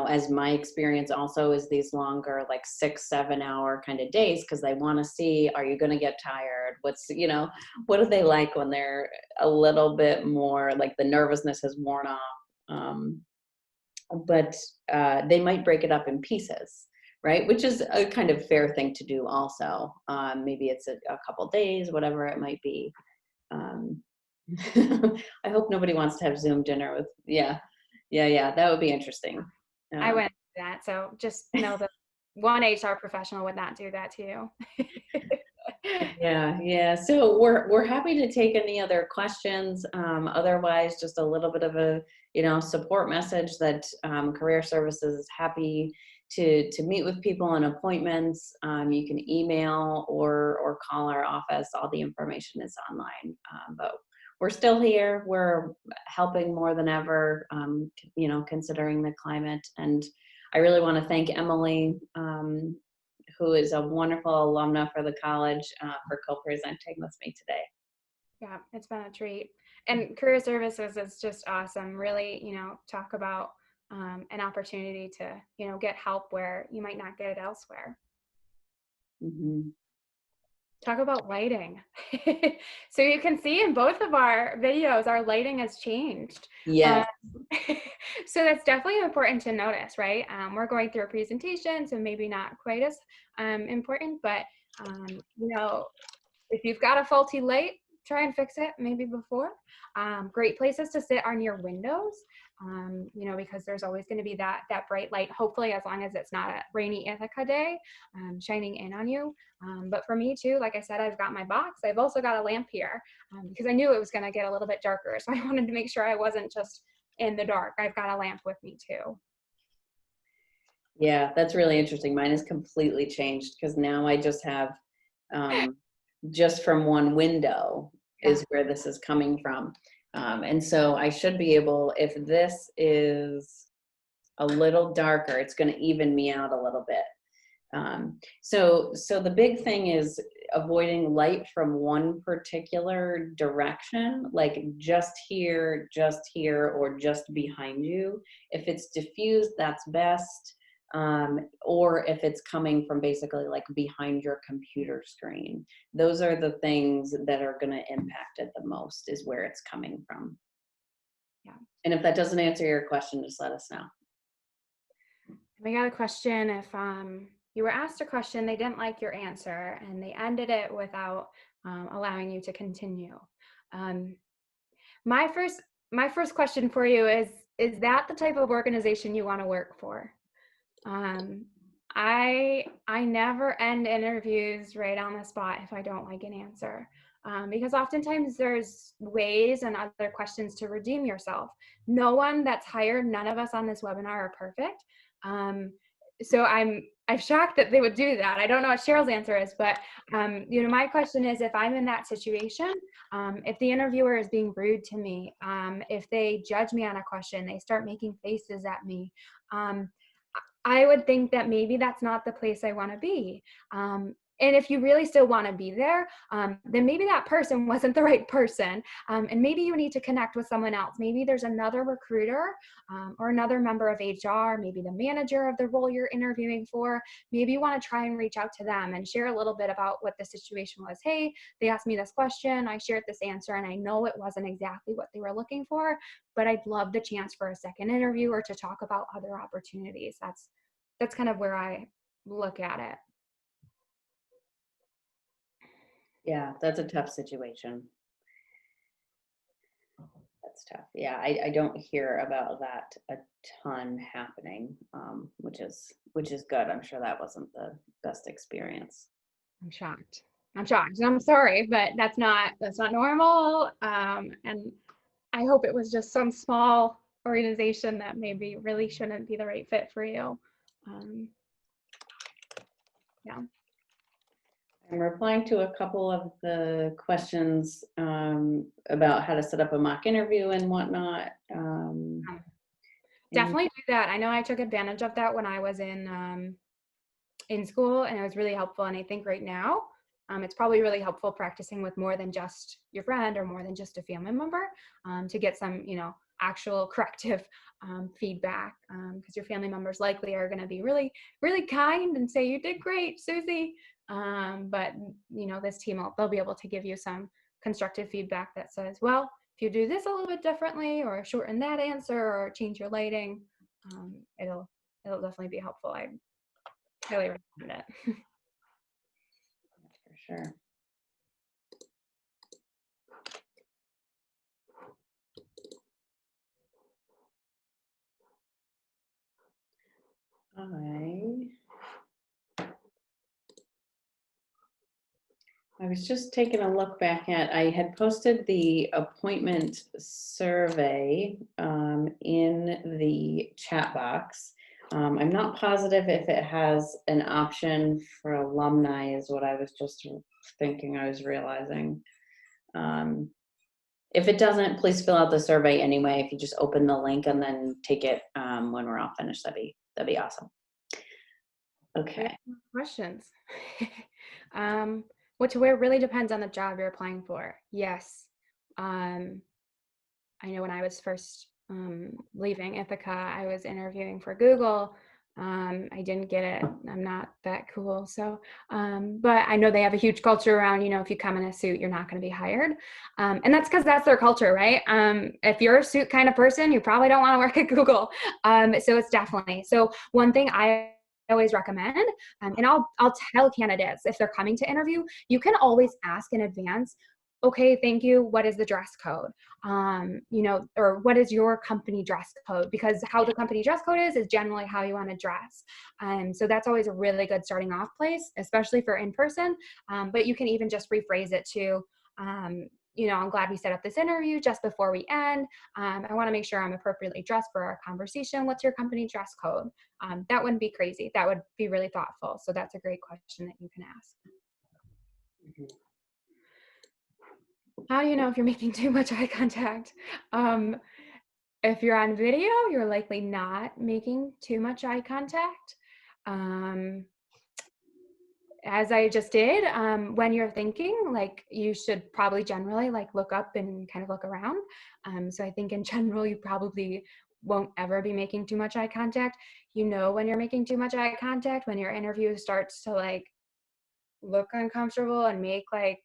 as my experience also is these longer, like 6-7 hour kind of days, because they want to see, are you going to get tired? What do they like when they're a little bit more, like the nervousness has worn off? But they might break it up in pieces, right? Which is a kind of fair thing to do also. Maybe it's a couple days, whatever it might be. I hope nobody wants to have Zoom dinner with, yeah, that would be interesting. I wouldn't do that. So just know that one HR professional would not do that to you. Yeah. So we're happy to take any other questions. Otherwise, just a little bit of a support message that Career Services is happy to meet with people on appointments. You can email or call our office. All the information is online. But we're still here. We're helping more than ever. Considering the climate. And I really want to thank Emily, who is a wonderful alumna for the college, for co-presenting with me today. Yeah, it's been a treat. And Career Services is just awesome. Really, talk about an opportunity to, get help where you might not get it elsewhere. Mm-hmm. Talk about lighting. So you can see in both of our videos, our lighting has changed. Yes. So that's definitely important to notice, right? We're going through a presentation, so maybe not quite as important, but if you've got a faulty light, try and fix it maybe before. Great places to sit are near windows, because there's always going to be that bright light, hopefully as long as it's not a rainy Ithaca day, shining in on you. But for me too, like I said, I've got my box. I've also got a lamp here because I knew it was going to get a little bit darker. So I wanted to make sure I wasn't just in the dark. I've got a lamp with me too. Yeah, that's really interesting. Mine is completely changed because now I just have just from one window is where this is coming from. And so I should be able, if this is a little darker, it's going to even me out a little bit. So the big thing is avoiding light from one particular direction, like just here, or just behind you. If it's diffused, that's best. Or if it's coming from basically like behind your computer screen. Those are the things that are going to impact it the most, is where it's coming from. Yeah. And if that doesn't answer your question, just let us know. We got a question. If you were asked a question, they didn't like your answer, and they ended it without allowing you to continue. My first question for you is that the type of organization you want to work for? I never end interviews right on the spot if I don't like an answer, because oftentimes there's ways and other questions to redeem yourself. No one that's hired, none of us on this webinar are perfect. So I'm shocked that they would do that. I don't know what Cheryl's answer is, but my question is, if I'm in that situation, if the interviewer is being rude to me, if they judge me on a question, they start making faces at me, I would think that maybe that's not the place I want to be. And if you really still want to be there, then maybe that person wasn't the right person. And maybe you need to connect with someone else. Maybe there's another recruiter or another member of HR, maybe the manager of the role you're interviewing for. Maybe you want to try and reach out to them and share a little bit about what the situation was. Hey, they asked me this question, I shared this answer, and I know it wasn't exactly what they were looking for, but I'd love the chance for a second interview or to talk about other opportunities. That's kind of where I look at it. Yeah, that's a tough situation. That's tough. Yeah, I don't hear about that a ton happening, which is good. I'm sure that wasn't the best experience. I'm shocked. I'm sorry, but that's not normal. And I hope it was just some small organization that maybe really shouldn't be the right fit for you. Yeah. I'm replying to a couple of the questions about how to set up a mock interview and whatnot. Definitely do that. I know I took advantage of that when I was in school, and it was really helpful. And I think right now, it's probably really helpful practicing with more than just your friend or more than just a family member, to get some, actual corrective feedback, because your family members likely are going to be really, really kind and say, you did great, Susie. But this team, they'll be able to give you some constructive feedback that says, well, if you do this a little bit differently, or shorten that answer, or change your lighting, it'll definitely be helpful. I highly recommend it. For sure. I was just taking a look back at, I had posted the appointment survey in the chat box. I'm not positive if it has an option for alumni, is what I was just thinking, I was realizing. If it doesn't, please fill out the survey anyway. If you just open the link and then take it when we're all finished, that'd be awesome. Okay. Questions. What to wear really depends on the job you're applying for. Yes. I know when I was first leaving Ithaca, I was interviewing for Google. I didn't get it. I'm not that cool. So, but I know they have a huge culture around, if you come in a suit, you're not going to be hired. And that's because that's their culture, right? If you're a suit kind of person, you probably don't want to work at Google. So it's definitely, so one thing I always recommend, and I'll tell candidates if they're coming to interview, you can always ask in advance, okay, thank you, what is the dress code? Or what is your company dress code? Because how the company dress code is generally how you want to dress. So that's always a really good starting off place, especially for in person. But you can even just rephrase it to, I'm glad we set up this interview just before we end. I want to make sure I'm appropriately dressed for our conversation. What's your company dress code? That wouldn't be crazy. That would be really thoughtful. So that's a great question that you can ask. Mhm. How do you know if you're making too much eye contact? If you're on video, you're likely not making too much eye contact. As I just did, when you're thinking, like, you should probably generally like look up and kind of look around. So I think in general, you probably won't ever be making too much eye contact. When you're making too much eye contact, when your interview starts to like look uncomfortable and make like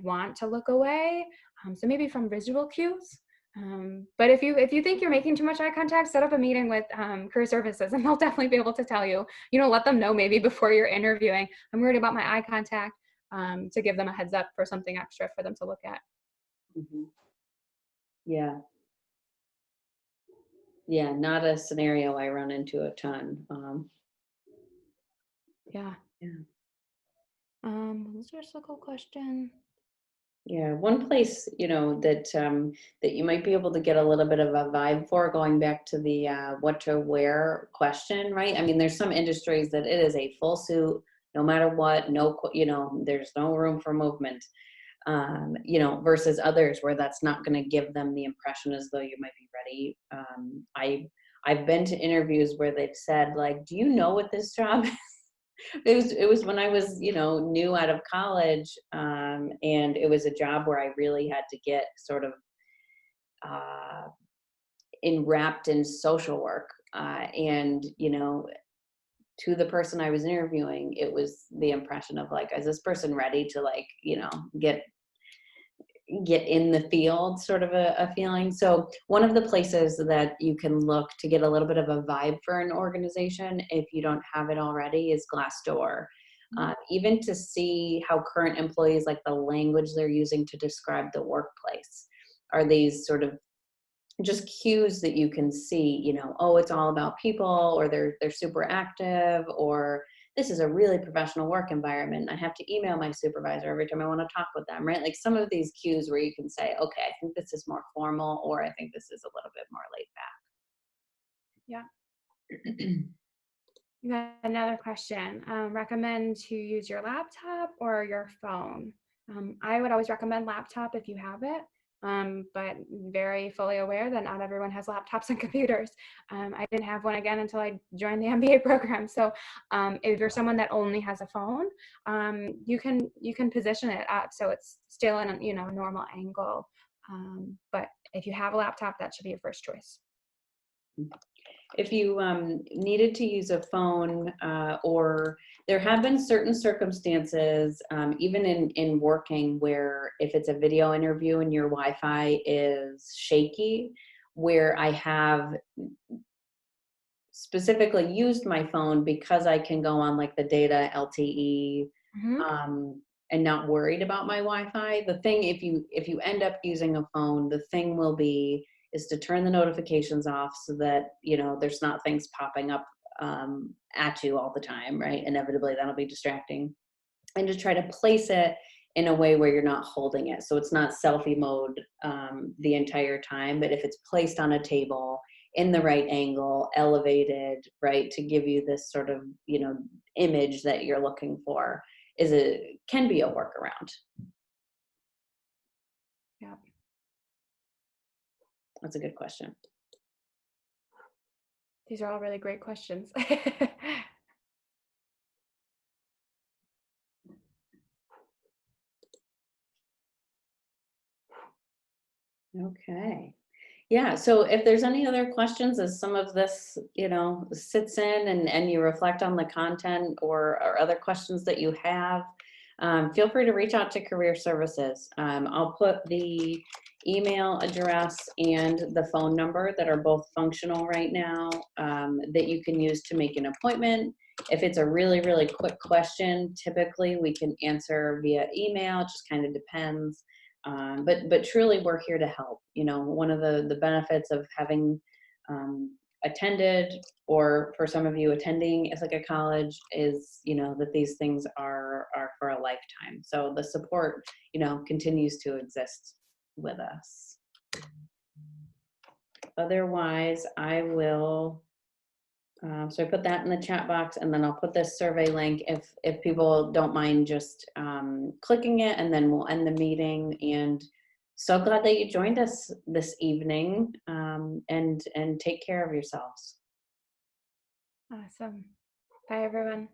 want to look away. So maybe from visual cues. But if you think you're making too much eye contact, set up a meeting with career services, and they'll definitely be able to tell you. Let them know maybe before you're interviewing, I'm worried about my eye contact, to give them a heads up for something extra for them to look at. Mhm. Yeah. Yeah, not a scenario I run into a ton. Yeah. Yeah. Was there a circle question? Yeah, one place, that you might be able to get a little bit of a vibe for, going back to the what to wear question, right? I mean, there's some industries that it is a full suit, no matter what, there's no room for movement. Versus others where that's not going to give them the impression as though you might be ready. I've been to interviews where they've said, like, do you know what this job is? It was when I was, new out of college, and it was a job where I really had to get sort of uh, wrapped in social work, and to the person I was interviewing, it was the impression of like, is this person ready to like, get in the field, sort of a feeling. So one of the places that you can look to get a little bit of a vibe for an organization, if you don't have it already, is Glassdoor. Even to see how current employees, like the language they're using to describe the workplace, are these sort of just cues that you can see, oh, it's all about people, or they're super active, or this is a really professional work environment. I have to email my supervisor every time I want to talk with them, right? Like some of these cues where you can say, okay, I think this is more formal, or I think this is a little bit more laid Yeah. back. You got another question. Recommend to use your laptop or your phone? I would always recommend laptop if you have it, but very fully aware that not everyone has laptops and computers. I didn't have one again until I joined the MBA program. So if you're someone that only has a phone, you can position it up so it's still in a normal angle. But if you have a laptop, that should be your first choice. If you needed to use a phone, or there have been certain circumstances, even in working, where if it's a video interview and your Wi-Fi is shaky, where I have specifically used my phone because I can go on like the data LTE, Mm-hmm. and not worried about my Wi-Fi. The thing, if you end up using a phone, the thing will be is to turn the notifications off so that there's not things popping up at you all the time, right? Inevitably, that'll be distracting, and to try to place it in a way where you're not holding it, so it's not selfie mode the entire time. But if it's placed on a table in the right angle, elevated, right, to give you this sort of image that you're looking for, can be a workaround. Yeah. That's a good question. These are all really great questions. Okay. Yeah. So if there's any other questions as some of this, sits in, and you reflect on the content, or other questions that you have, feel free to reach out to Career Services. I'll put the email address and the phone number that are both functional right now, that you can use to make an appointment. If it's a really, really quick question, typically we can answer via email. It just kind of depends. But truly, we're here to help. One of the benefits of having attended, or for some of you attending Ithaca College, is that these things are for a lifetime. So the support continues to exist with us. Otherwise, I will. So I put that in the chat box, and then I'll put this survey link if people don't mind just clicking it, and then we'll end the meeting. And so glad that you joined us this evening, and take care of yourselves. Awesome. Bye, everyone.